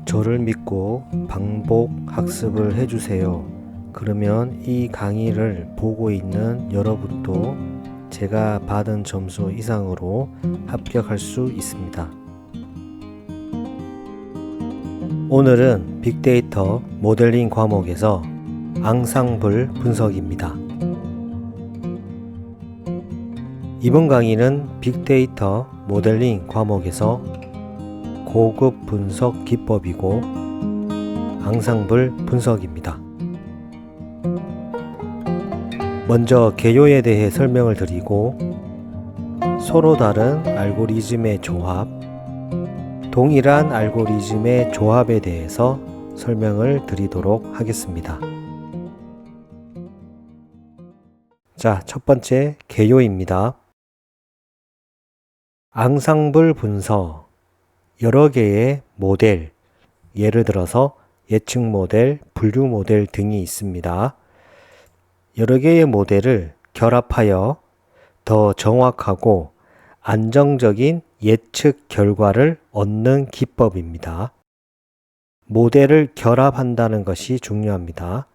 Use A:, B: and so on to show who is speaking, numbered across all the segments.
A: 저를 믿고 반복 학습을 해주세요. 그러면 이 강의를 보고 있는 여러분도 제가 받은 점수 이상으로 합격할 수 있습니다. 오늘은 빅데이터 모델링 과목에서 앙상블 분석입니다. 이번 강의는 빅데이터 모델링 과목에서 고급 분석 기법이고 앙상블 분석입니다. 먼저 개요에 대해 설명을 드리고 서로 다른 알고리즘의 조합, 동일한 알고리즘의 조합에 대해서 설명을 드리도록 하겠습니다. 자, 첫 번째 개요입니다. 앙상블 분석, 여러 개의 모델, 예를 들어서 예측 모델, 분류 모델 등이 있습니다. 여러 개의 모델을 결합하여 더 정확하고 안정적인 예측 결과를 얻는 기법입니다. 모델을 결합한다는 것이 중요합니다.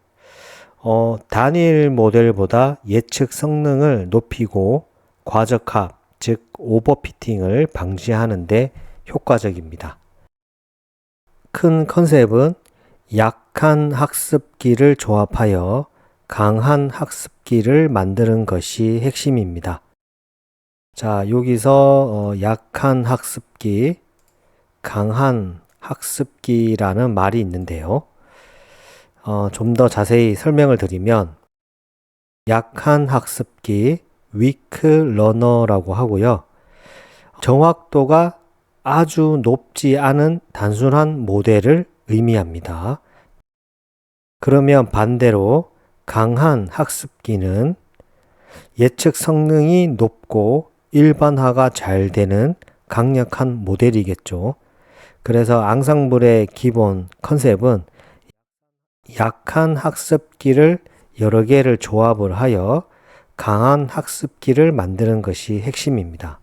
A: 단일 모델보다 예측 성능을 높이고 과적합, 즉 오버피팅을 방지하는 데 효과적입니다. 큰 컨셉은 약한 학습기를 조합하여 강한 학습기를 만드는 것이 핵심입니다. 자, 여기서 약한 학습기, 강한 학습기라는 말이 있는데요. 좀 더 자세히 설명을 드리면 약한 학습기, weak learner라고 하고요. 정확도가 아주 높지 않은 단순한 모델을 의미합니다. 그러면 반대로 강한 학습기는 예측 성능이 높고 일반화가 잘 되는 강력한 모델이겠죠. 그래서 앙상블의 기본 컨셉은 약한 학습기를 여러 개를 조합을 하여 강한 학습기를 만드는 것이 핵심입니다.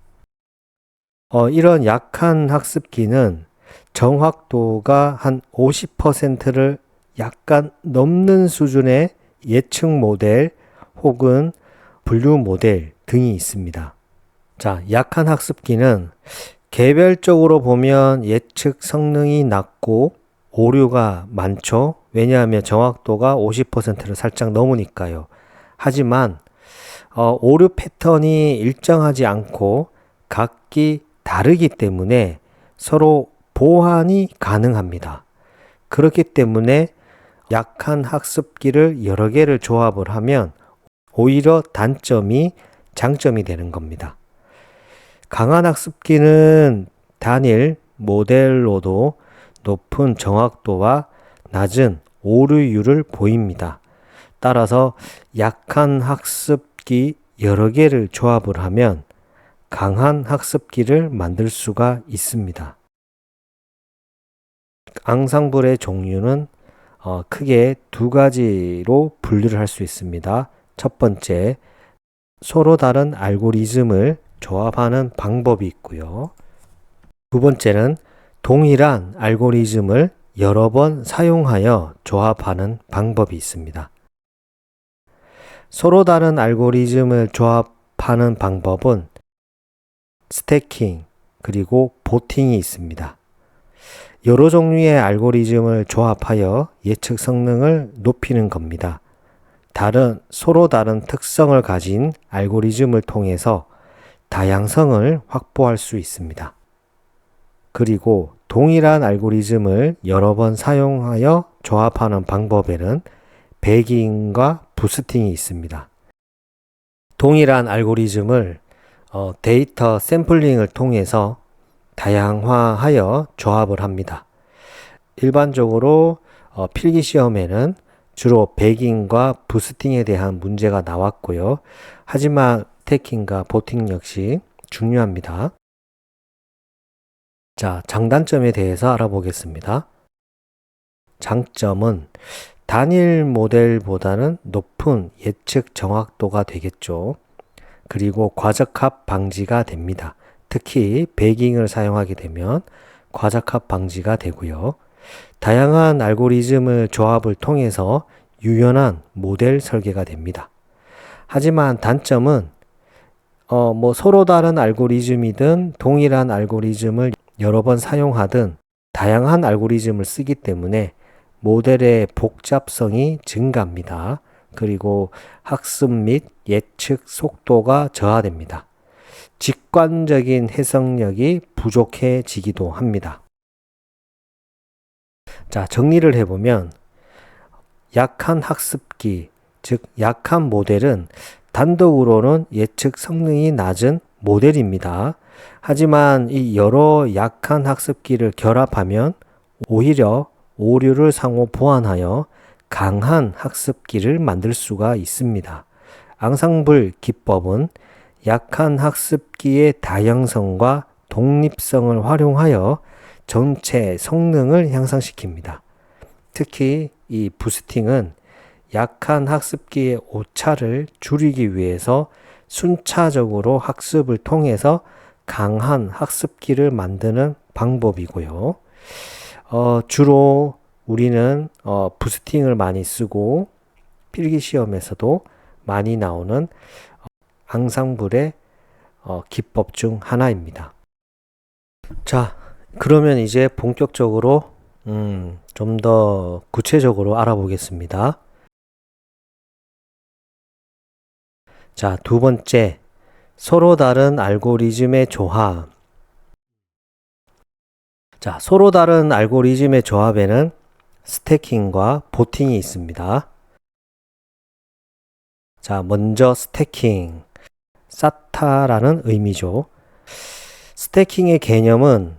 A: 이런 약한 학습기는 정확도가 한 50%를 약간 넘는 수준의 예측 모델 혹은 분류 모델 등이 있습니다. 자, 약한 학습기는 개별적으로 보면 예측 성능이 낮고 오류가 많죠. 왜냐하면 정확도가 50%를 살짝 넘으니까요. 하지만 오류 패턴이 일정하지 않고 각기 다르기 때문에 서로 보완이 가능합니다. 그렇기 때문에 약한 학습기를 여러 개를 조합을 하면 오히려 단점이 장점이 되는 겁니다. 강한 학습기는 단일 모델로도 높은 정확도와 낮은 오류율을 보입니다. 따라서 약한 학습기 여러 개를 조합을 하면 강한 학습기를 만들 수가 있습니다. 앙상블의 종류는 크게 두 가지로 분류를 할 수 있습니다. 첫 번째, 서로 다른 알고리즘을 조합하는 방법이 있고요. 두 번째는 동일한 알고리즘을 여러 번 사용하여 조합하는 방법이 있습니다. 서로 다른 알고리즘을 조합하는 방법은 스태킹 그리고 보팅이 있습니다. 여러 종류의 알고리즘을 조합하여 예측 성능을 높이는 겁니다. 서로 다른 특성을 가진 알고리즘을 통해서 다양성을 확보할 수 있습니다. 그리고 동일한 알고리즘을 여러 번 사용하여 조합하는 방법에는 배깅과 부스팅이 있습니다. 동일한 알고리즘을 데이터 샘플링을 통해서 다양화하여 조합을 합니다. 일반적으로 필기 시험에는 주로 배깅과 부스팅에 대한 문제가 나왔고요. 하지만 스태킹과 보팅 역시 중요합니다. 자, 장단점에 대해서 알아보겠습니다. 장점은 단일 모델보다는 높은 예측 정확도가 되겠죠. 그리고 과적합 방지가 됩니다. 특히 배깅을 사용하게 되면 과적합 방지가 되고요. 다양한 알고리즘을 조합을 통해서 유연한 모델 설계가 됩니다. 하지만 단점은 서로 다른 알고리즘이든 동일한 알고리즘을 여러 번 사용하든 다양한 알고리즘을 쓰기 때문에 모델의 복잡성이 증가합니다. 그리고 학습 및 예측 속도가 저하됩니다. 직관적인 해석력이 부족해지기도 합니다. 자, 정리를 해보면 약한 학습기, 즉 약한 모델은 단독으로는 예측 성능이 낮은 모델입니다. 하지만 이 여러 약한 학습기를 결합하면 오히려 오류를 상호 보완하여 강한 학습기를 만들 수가 있습니다. 앙상블 기법은 약한 학습기의 다양성과 독립성을 활용하여 전체 성능을 향상시킵니다. 특히 이 부스팅은 약한 학습기의 오차를 줄이기 위해서 순차적으로 학습을 통해서 강한 학습기를 만드는 방법이고요. 주로 우리는 부스팅을 많이 쓰고 필기 시험에서도 많이 나오는 앙상블의 기법 중 하나입니다. 자, 그러면 이제 본격적으로 좀 더 구체적으로 알아보겠습니다. 자, 두 번째, 서로 다른 알고리즘의 조합. 자, 서로 다른 알고리즘의 조합에는 스태킹과 보팅이 있습니다. 자, 먼저 스태킹, 쌓다라는 의미죠. 스태킹의 개념은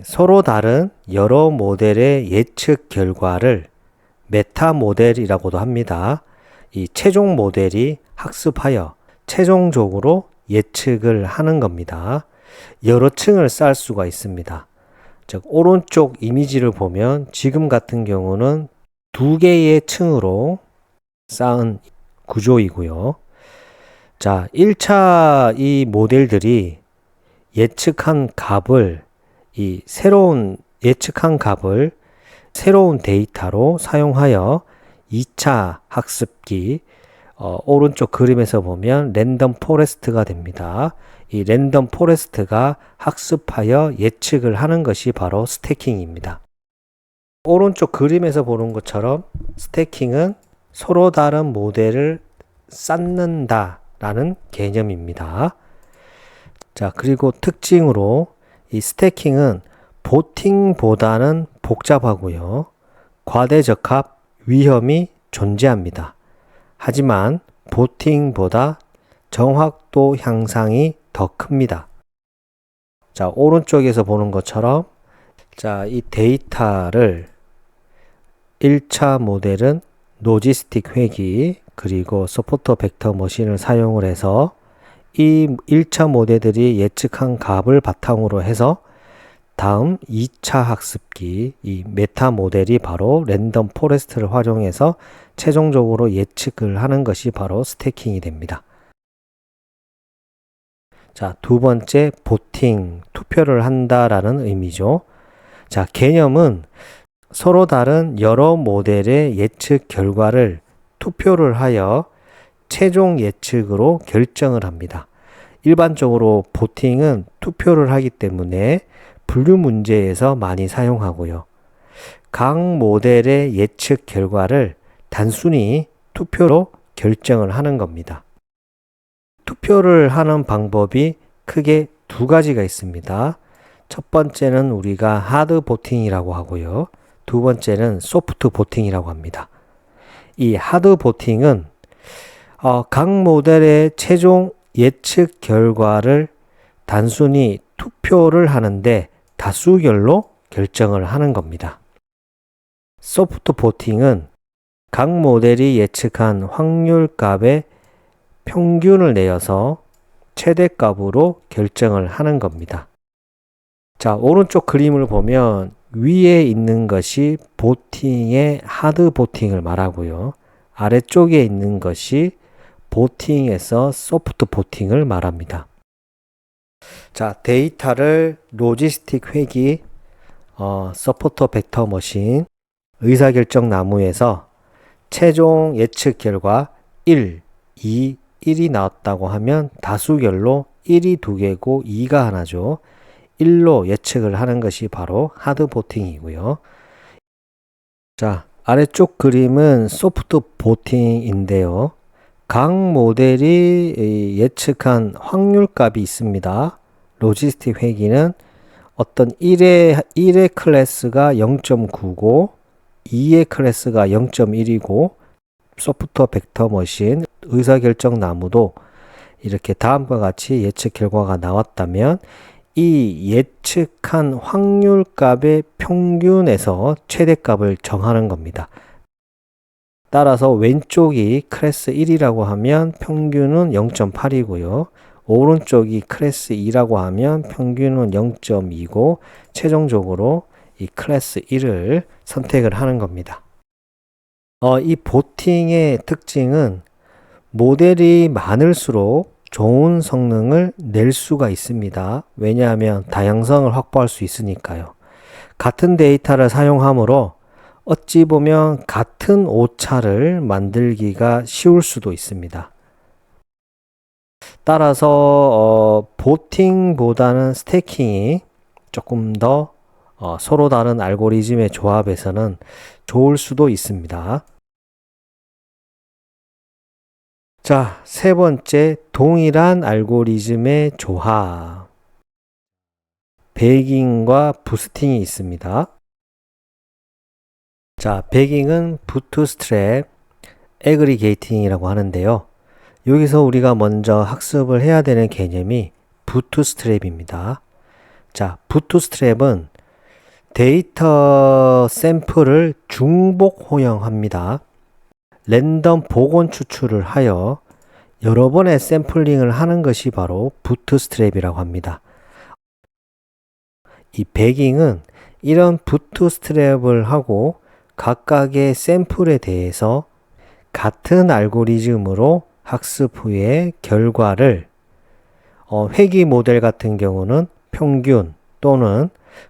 A: 서로 다른 여러 모델의 예측 결과를 메타 모델이라고도 합니다. 이 최종 모델이 학습하여 최종적으로 예측을 하는 겁니다. 여러 층을 쌓을 수가 있습니다. 즉, 오른쪽 이미지를 보면 지금 같은 경우는 두 개의 층으로 쌓은 구조이고요. 자, 1차 이 모델들이 예측한 값을 예측한 값을 새로운 데이터로 사용하여 2차 학습기, 오른쪽 그림에서 보면 랜덤 포레스트가 됩니다. 이 랜덤 포레스트가 학습하여 예측을 하는 것이 바로 스태킹입니다. 오른쪽 그림에서 보는 것처럼 스태킹은 서로 다른 모델을 쌓는다 라는 개념입니다. 자, 그리고 특징으로 이 스태킹은 보팅보다는 복잡하고요. 과대적합 위험이 존재합니다. 하지만 보팅보다 정확도 향상이 더 큽니다. 자, 오른쪽에서 보는 것처럼 자, 이 데이터를 1차 모델은 로지스틱 회귀 그리고 서포터 벡터 머신을 사용을 해서 이 1차 모델들이 예측한 값을 바탕으로 해서 다음 2차 학습기, 이 메타 모델이 바로 랜덤 포레스트를 활용해서 최종적으로 예측을 하는 것이 바로 스태킹이 됩니다. 자, 두 번째, 보팅, 투표를 한다라는 의미죠. 자, 개념은 서로 다른 여러 모델의 예측 결과를 투표를 하여 최종 예측으로 결정을 합니다. 일반적으로 보팅은 투표를 하기 때문에 분류 문제에서 많이 사용하고요. 각 모델의 예측 결과를 단순히 투표로 결정을 하는 겁니다. 투표를 하는 방법이 크게 두 가지가 있습니다. 첫 번째는 우리가 하드 보팅이라고 하고요. 두 번째는 소프트 보팅이라고 합니다. 이 하드 보팅은 각 모델의 최종 예측 결과를 단순히 투표를 하는데 다수결로 결정을 하는 겁니다. 소프트 보팅은 각 모델이 예측한 확률값의 평균을 내어서 최대값으로 결정을 하는 겁니다. 자, 오른쪽 그림을 보면 위에 있는 것이 보팅의 하드 보팅을 말하고요. 아래쪽에 있는 것이 보팅에서 소프트 보팅을 말합니다. 자, 데이터를 로지스틱 회귀, 서포터 벡터 머신 의사결정 나무에서 최종 예측 결과 1, 2, 1이 나왔다고 하면 다수결로 1이 2개고 2가 하나죠. 1로 예측을 하는 것이 바로 하드 보팅이고요. 자, 아래쪽 그림은 소프트 보팅인데요. 각 모델이 예측한 확률값이 있습니다. 로지스틱 회기는 어떤 1의 클래스가 0.9고 2의 클래스가 0.1이고 소프트 벡터 머신 의사결정 나무도 이렇게 다음과 같이 예측 결과가 나왔다면 이 예측한 확률값의 평균에서 최대값을 정하는 겁니다. 따라서 왼쪽이 클래스 1이라고 하면 평균은 0.8이고요. 오른쪽이 클래스 2라고 하면 평균은 0.2고 최종적으로 이 클래스 1을 선택을 하는 겁니다. 이 보팅의 특징은 모델이 많을수록 좋은 성능을 낼 수가 있습니다. 왜냐하면 다양성을 확보할 수 있으니까요. 같은 데이터를 사용하므로 어찌 보면 같은 오차를 만들기가 쉬울 수도 있습니다. 따라서 보팅보다는 스태킹이 조금 더 서로 다른 알고리즘의 조합에서는 좋을 수도 있습니다. 자, 세 번째, 동일한 알고리즘의 조합. 배깅과 부스팅이 있습니다. 자, 배깅은 부트스트랩 애그리게이팅이라고 하는데요. 여기서 우리가 먼저 학습을 해야 되는 개념이 부트스트랩입니다. 자, 부트스트랩은 데이터 샘플을 중복 호영합니다. 랜덤 복원 추출을 하여 여러 번의 샘플링을 하는 것이 바로 부트스트랩이라고 합니다. 이 배깅은 이런 부트스트랩을 하고 각각의 샘플에 대해서 같은 알고리즘으로 학습 후에 결과를 회귀 모델 같은 경우는 평균 또는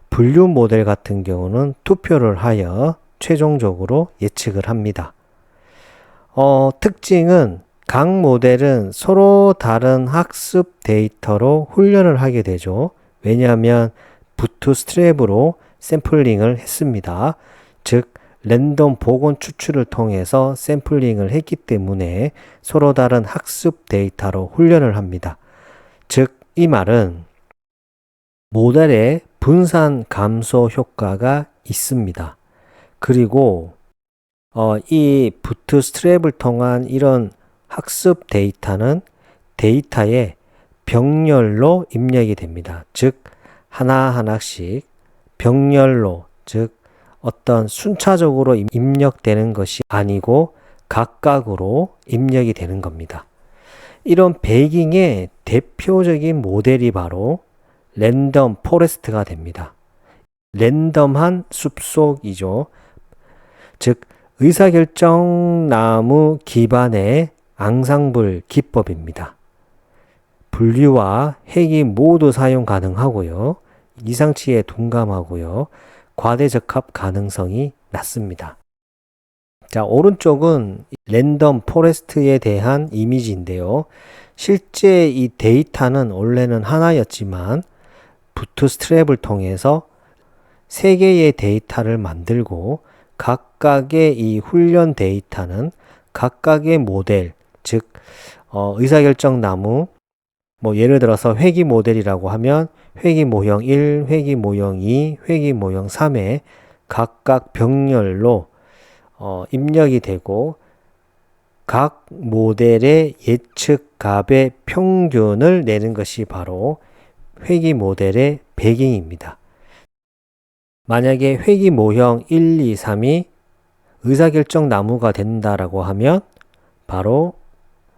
A: 분류 모델 같은 경우는 투표를 하여 최종적으로 예측을 합니다. 특징은 각 모델은 서로 다른 학습 데이터로 훈련을 하게 되죠. 왜냐하면 부트스트랩으로 샘플링을 했습니다. 즉 랜덤 복원 추출을 통해서 샘플링을 했기 때문에 서로 다른 학습 데이터로 훈련을 합니다. 즉 이 말은 모델의 분산 감소 효과가 있습니다. 그리고 이 부트스트랩을 통한 이런 학습 데이터는 데이터에 병렬로 입력이 됩니다. 즉 하나하나씩 병렬로, 즉 어떤 순차적으로 입력되는 것이 아니고 각각으로 입력이 되는 겁니다. 이런 배깅의 대표적인 모델이 바로 랜덤 포레스트가 됩니다. 랜덤한 숲속이죠. 즉 의사결정 나무 기반의 앙상블 기법입니다. 분류와 회귀 모두 사용 가능하고요. 이상치에 둔감하고요. 과대적합 가능성이 낮습니다. 자, 오른쪽은 랜덤 포레스트에 대한 이미지인데요. 실제 이 데이터는 원래는 하나였지만 부트스트랩을 통해서 3개의 데이터를 만들고 각각의 이 훈련 데이터는 각각의 모델, 즉 의사결정 나무, 예를 들어서 회귀 모델이라고 하면 회귀 모형 1, 회귀 모형 2, 회귀 모형 3에 각각 병렬로 입력이 되고 각 모델의 예측 값의 평균을 내는 것이 바로 회귀 모델의 배깅입니다. 만약에 회귀 모형 1, 2, 3이 의사결정 나무가 된다라고 하면 바로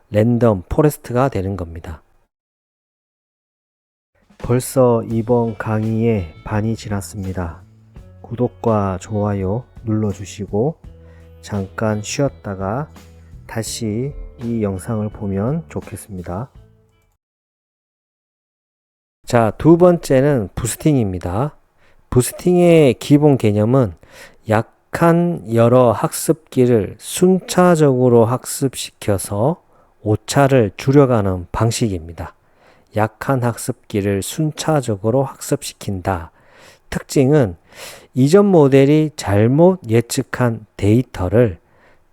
A: 랜덤 포레스트가 되는 겁니다. 벌써 이번 강의의 반이 지났습니다. 구독과 좋아요 눌러주시고 잠깐 쉬었다가 다시 이 영상을 보면 좋겠습니다. 자, 두 번째는 부스팅입니다. 부스팅의 기본 개념은 약한 여러 학습기를 순차적으로 학습시켜서 오차를 줄여가는 방식입니다. 약한 학습기를 순차적으로 학습시킨다. 특징은 이전 모델이 잘못 예측한 데이터를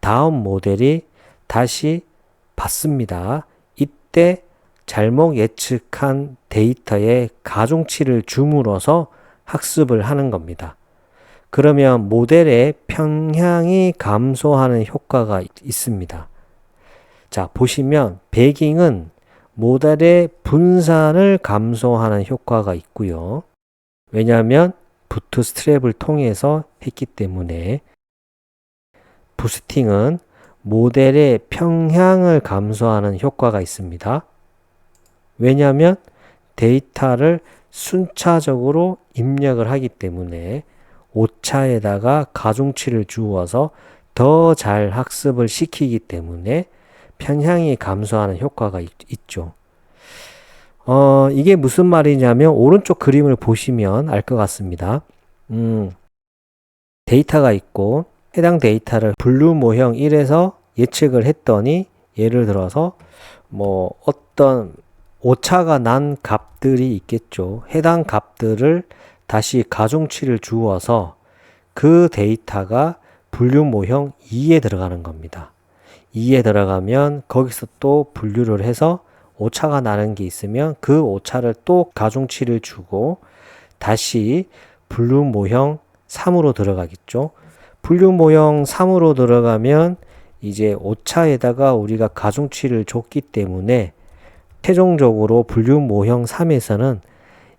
A: 다음 모델이 다시 받습니다. 이때 잘못 예측한 데이터에 가중치를 줌으로써 학습을 하는 겁니다. 그러면 모델의 편향이 감소하는 효과가 있습니다. 자, 보시면 배깅은 모델의 분산을 감소하는 효과가 있고요. 왜냐하면 부트스트랩을 통해서 했기 때문에 부스팅은 모델의 평향을 감소하는 효과가 있습니다. 왜냐하면 데이터를 순차적으로 입력을 하기 때문에 오차에다가 가중치를 주어서 더 잘 학습을 시키기 때문에 편향이 감소하는 효과가 있죠. 이게 무슨 말이냐면 오른쪽 그림을 보시면 알 것 같습니다. 데이터가 있고 해당 데이터를 분류 모형 1에서 예측을 했더니 예를 들어서 뭐 어떤 오차가 난 값들이 있겠죠. 해당 값들을 다시 가중치를 주어서 그 데이터가 분류 모형 2에 들어가는 겁니다. 2에 들어가면 거기서 또 분류를 해서 오차가 나는 게 있으면 그 오차를 또 가중치를 주고 다시 분류 모형 3으로 들어가겠죠. 분류 모형 3으로 들어가면 이제 오차에다가 우리가 가중치를 줬기 때문에 최종적으로 분류 모형 3에서는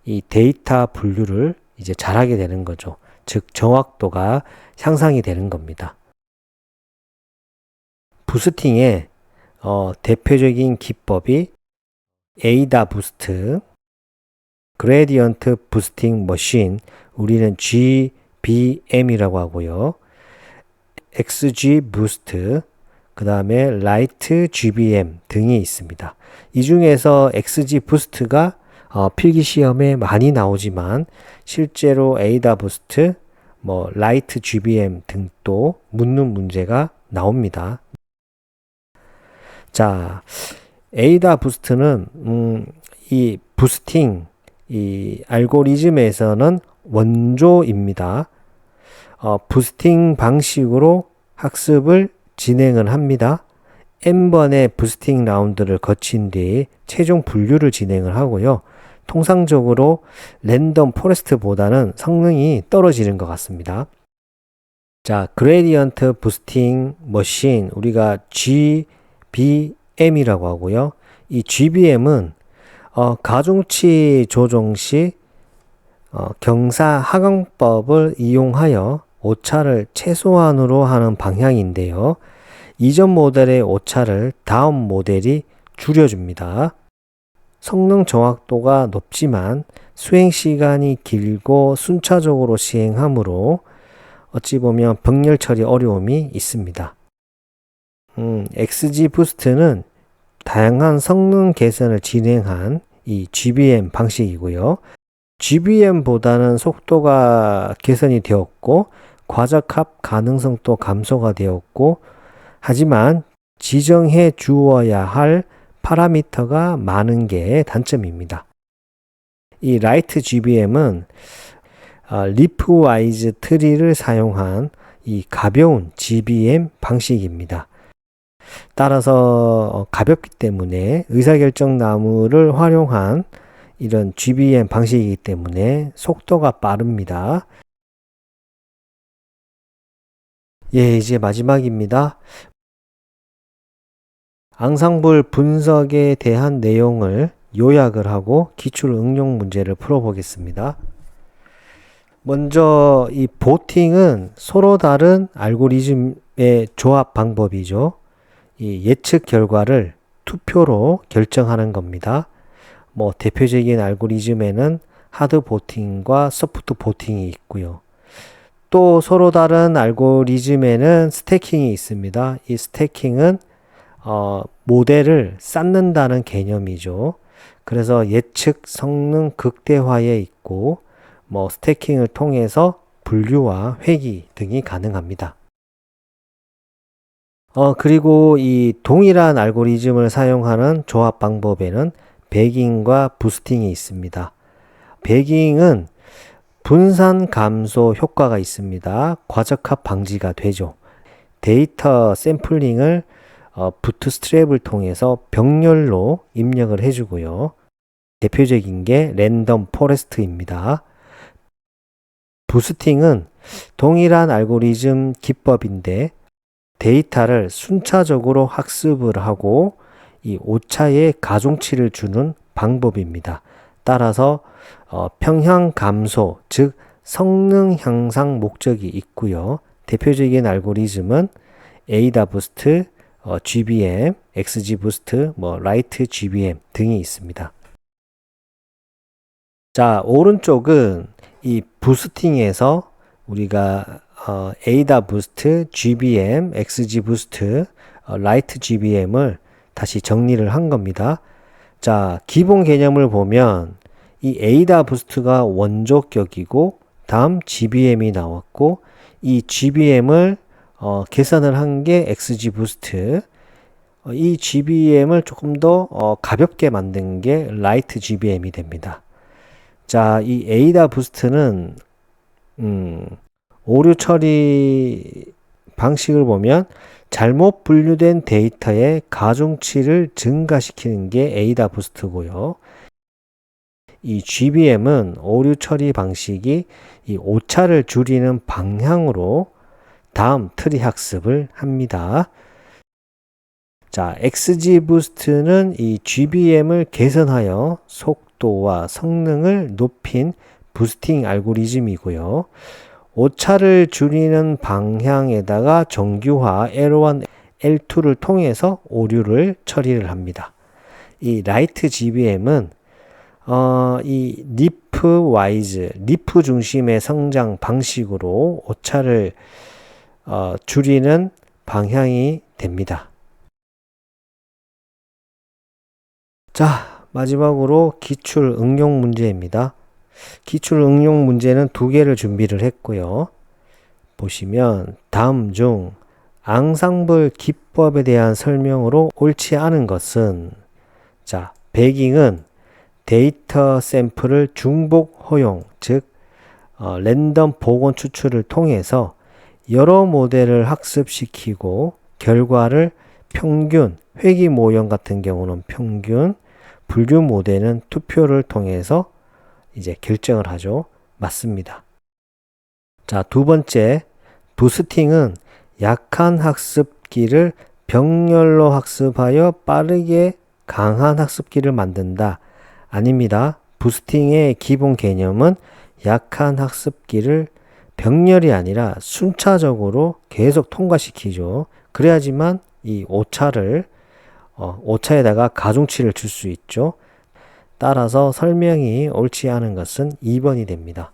A: 이 데이터 분류를 이제 잘하게 되는 거죠. 즉 정확도가 향상이 되는 겁니다. 부스팅의 대표적인 기법이 에이다 부스트, 그레디언트 부스팅 머신, 우리는 GBM이라고 하고요. XG 부스트, 그 다음에 라이트 GBM 등이 있습니다. 이 중에서 XG 부스트가 필기 시험에 많이 나오지만 실제로 에이다 부스트, 라이트 GBM 등도 묻는 문제가 나옵니다. 자, 에이다 부스트는 이 부스팅 이 알고리즘에서는 원조입니다. 부스팅 방식으로 학습을 진행을 합니다. n번의 부스팅 라운드를 거친 뒤에 최종 분류를 진행을 하고요. 통상적으로 랜덤 포레스트보다는 성능이 떨어지는 것 같습니다. 자, 그레디언트 부스팅 머신, 우리가 GBM이라고 하고요. 이 GBM은 가중치 조정 시 경사 하강법을 이용하여 오차를 최소한으로 하는 방향인데요. 이전 모델의 오차를 다음 모델이 줄여줍니다. 성능 정확도가 높지만 수행 시간이 길고 순차적으로 시행하므로 어찌 보면 병렬 처리 어려움이 있습니다. XG 부스트는 다양한 성능 개선을 진행한 이 GBM 방식이고요. GBM보다는 속도가 개선이 되었고 과적합 가능성도 감소가 되었고 하지만 지정해 주어야 할 파라미터가 많은 게 단점입니다. 이 라이트 GBM은 리프와이즈 트리를 사용한 이 가벼운 GBM 방식입니다. 따라서 가볍기 때문에 의사결정 나무를 활용한 이런 GBM 방식이기 때문에 속도가 빠릅니다. 예, 이제 마지막입니다. 앙상블 분석에 대한 내용을 요약을 하고 기출 응용 문제를 풀어보겠습니다. 먼저 이 보팅은 서로 다른 알고리즘의 조합 방법이죠. 이 예측 결과를 투표로 결정하는 겁니다. 대표적인 알고리즘에는 하드 보팅과 소프트 보팅이 있고요. 또 서로 다른 알고리즘에는 스태킹이 있습니다. 이 스태킹은 모델을 쌓는다는 개념이죠. 그래서 예측 성능 극대화에 있고 뭐 스태킹을 통해서 분류와 회귀 등이 가능합니다. 그리고 이 동일한 알고리즘을 사용하는 조합 방법에는 배깅과 부스팅이 있습니다. 배깅은 분산 감소 효과가 있습니다. 과적합 방지가 되죠. 데이터 샘플링을 부트스트랩을 통해서 병렬로 입력을 해주고요. 대표적인 게 랜덤 포레스트입니다. 부스팅은 동일한 알고리즘 기법인데 데이터를 순차적으로 학습을 하고 이 오차에 가중치를 주는 방법입니다. 따라서 평형 감소, 즉 성능 향상 목적이 있고요. 대표적인 알고리즘은 에이다 부스트, GBM, XG 부스트, 라이트 GBM 등이 있습니다. 자, 오른쪽은 이 부스팅에서 우리가 에이다 부스트, GBM, XG 부스트, 라이트 GBM을 다시 정리를 한 겁니다. 자, 기본 개념을 보면 이 에이다 부스트가 원조격이고 다음 GBM이 나왔고 이 GBM을 개선을 한 게 XG 부스트, 이 GBM을 조금 더 가볍게 만든 게 라이트 GBM이 됩니다. 자, 이 에이다 부스트는 오류 처리 방식을 보면 잘못 분류된 데이터의 가중치를 증가시키는 게 에이다 부스트고요. 이 GBM은 오류 처리 방식이 이 오차를 줄이는 방향으로 다음 트리 학습을 합니다. 자, XG 부스트는 이 GBM을 개선하여 속도와 성능을 높인 부스팅 알고리즘이고요. 오차를 줄이는 방향에다가 정규화 L1, L2를 통해서 오류를 처리를 합니다. 이 라이트 GBM은 이 리프 와이즈, 리프 중심의 성장 방식으로 오차를 줄이는 방향이 됩니다. 자, 마지막으로 기출 응용 문제입니다. 기출 응용 문제는 두 개를 준비를 했고요. 보시면 다음 중 앙상블 기법에 대한 설명으로 옳지 않은 것은, 자, 배깅은 데이터 샘플을 중복 허용, 즉 랜덤 복원 추출을 통해서 여러 모델을 학습시키고 결과를 평균, 회귀 모형 같은 경우는 평균, 분류 모델은 투표를 통해서 이제 결정을 하죠. 맞습니다. 자, 두 번째, 부스팅은 약한 학습기를 병렬로 학습하여 빠르게 강한 학습기를 만든다. 아닙니다. 부스팅의 기본 개념은 약한 학습기를 병렬이 아니라 순차적으로 계속 통과시키죠. 그래야지만 이 오차에다가 가중치를 줄 수 있죠. 따라서 설명이 옳지 않은 것은 2번이 됩니다.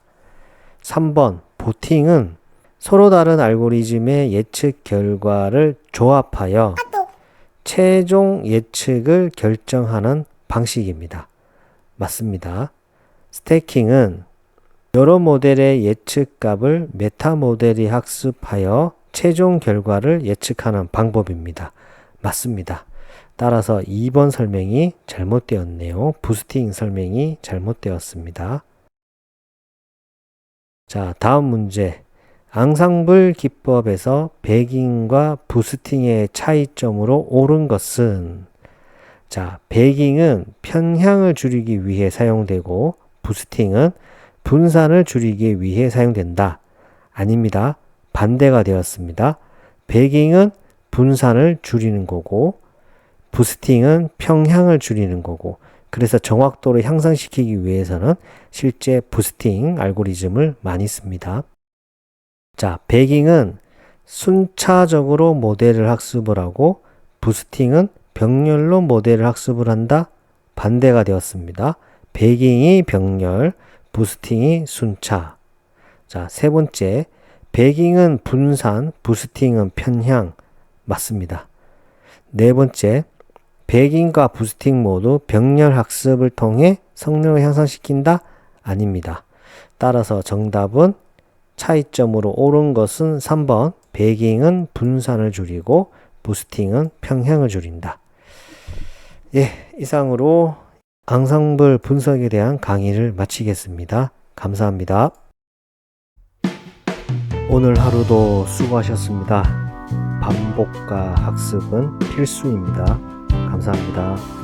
A: 3번, 보팅은 서로 다른 알고리즘의 예측 결과를 조합하여 최종 예측을 결정하는 방식입니다. 맞습니다. 스태킹은 여러 모델의 예측값을 메타 모델이 학습하여 최종 결과를 예측하는 방법입니다. 맞습니다. 따라서 2번 설명이 잘못되었네요. 부스팅 설명이 잘못되었습니다. 자, 다음 문제. 앙상블 기법에서 배깅과 부스팅의 차이점으로 옳은 것은, 자, 배깅은 편향을 줄이기 위해 사용되고 부스팅은 분산을 줄이기 위해 사용된다. 아닙니다. 반대가 되었습니다. 배깅은 분산을 줄이는 거고 부스팅은 평향을 줄이는 거고, 그래서 정확도를 향상시키기 위해서는 실제 부스팅 알고리즘을 많이 씁니다. 자, 배깅은 순차적으로 모델을 학습을 하고 부스팅은 병렬로 모델을 학습을 한다. 반대가 되었습니다. 배깅이 병렬, 부스팅이 순차. 자, 세 번째, 배깅은 분산, 부스팅은 편향. 맞습니다. 네 번째, 배깅과 부스팅 모두 병렬 학습을 통해 성능을 향상시킨다? 아닙니다. 따라서 정답은 차이점으로 옳은 것은 3번. 배깅은 분산을 줄이고 부스팅은 평형을 줄인다. 예, 이상으로 앙상블 분석에 대한 강의를 마치겠습니다. 감사합니다. 오늘 하루도 수고하셨습니다. 반복과 학습은 필수입니다. 감사합니다.